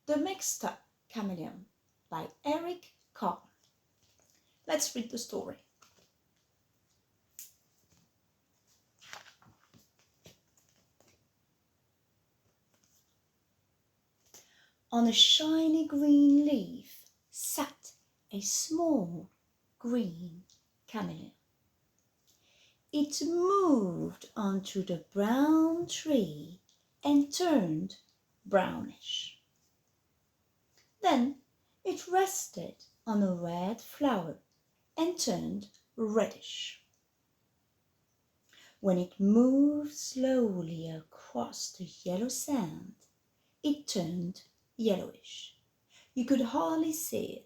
The Mixed Up Chameleon by Eric Carle. Let's read the story. On a shiny green leaf sat a small green chameleon. It moved onto the brown tree and turned brownish. Then it rested on a red flower and turned reddish. When it moved slowly across the yellow sand, it turned yellowish. You could hardly see it.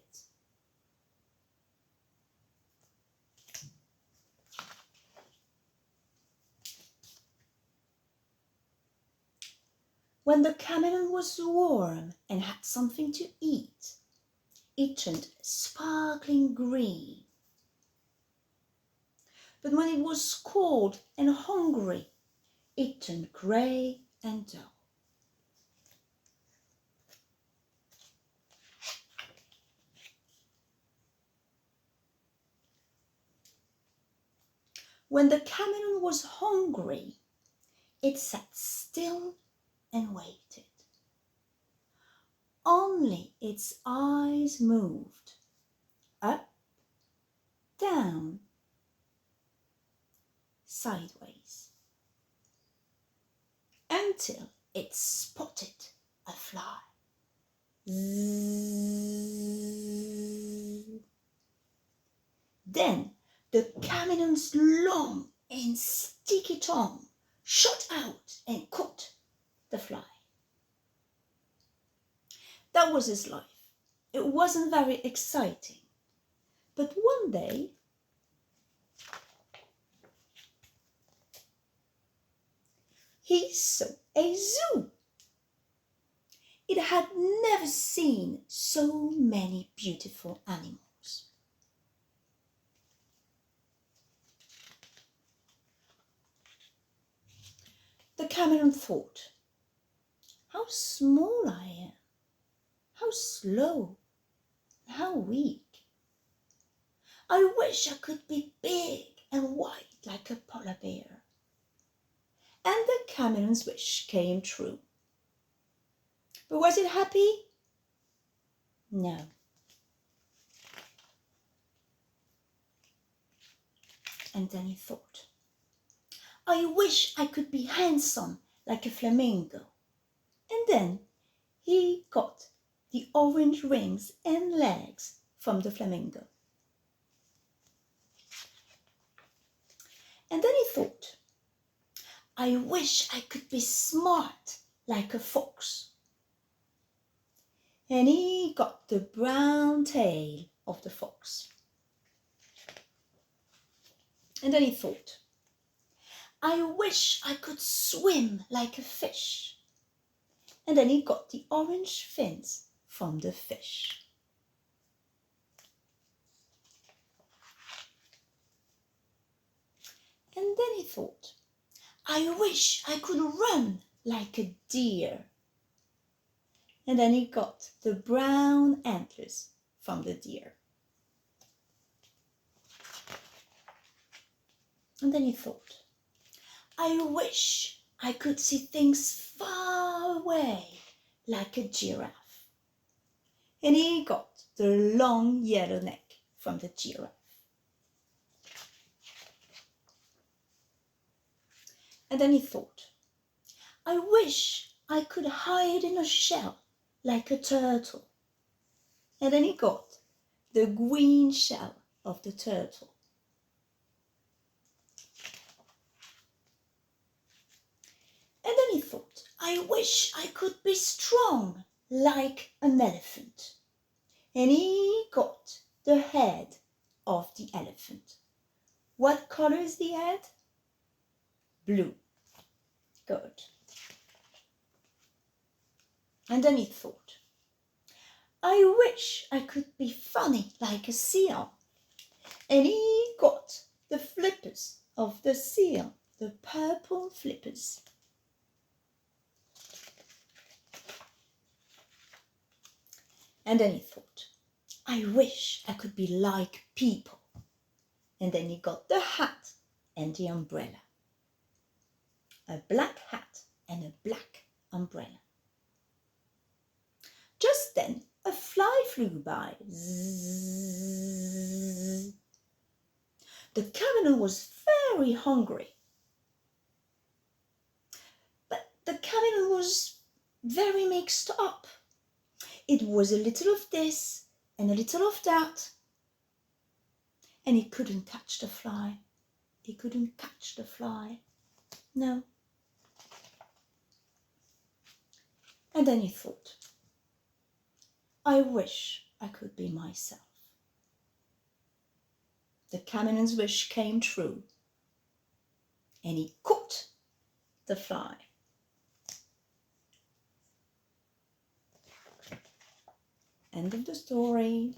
When the chameleon was warm and had something to eat, it turned sparkling green. But when it was cold and hungry, it turned grey and dull. When the chameleon was hungry, it sat still and waited. Only its eyes moved up, down, sideways, until it spotted a fly. Zzz. Then the chameleon's long and sticky tongue shot out and caught the fly. That was his life. It wasn't very exciting. But one day, he saw a zoo. It had never seen so many beautiful animals. The chameleon thought, how small I am, how slow, how weak. I wish I could be big and white like a polar bear. And the chameleon's wish came true. But was it happy? No. And then he thought, I wish I could be handsome like a flamingo. And then he got the orange wings and legs from the flamingo. And then he thought, I wish I could be smart like a fox. And he got the brown tail of the fox. And then he thought, I wish I could swim like a fish. And then he got the orange fins from the fish. And then he thought, I wish I could run like a deer. And then he got the brown antlers from the deer. And then he thought, I wish I could see things far away like a giraffe. And he got the long yellow neck from the giraffe. And then he thought, I wish I could hide in a shell like a turtle. And then he got the green shell of the turtle. And then he thought, I wish I could be strong like an elephant. And he got the head of the elephant. What color is the head? Blue. Good. And then he thought, I wish I could be funny like a seal. And he got the flippers of the seal, the purple flippers. And then he thought, I wish I could be like people. And then he got the hat and the umbrella. A black hat and a black umbrella. Just then a fly flew by. Zzz. The chameleon was very hungry. But the chameleon was very mixed up. It was a little of this and a little of that. And he couldn't catch the fly. He couldn't catch the fly. No. And then he thought, I wish I could be myself. The chameleon's wish came true. And he caught the fly. End of the story.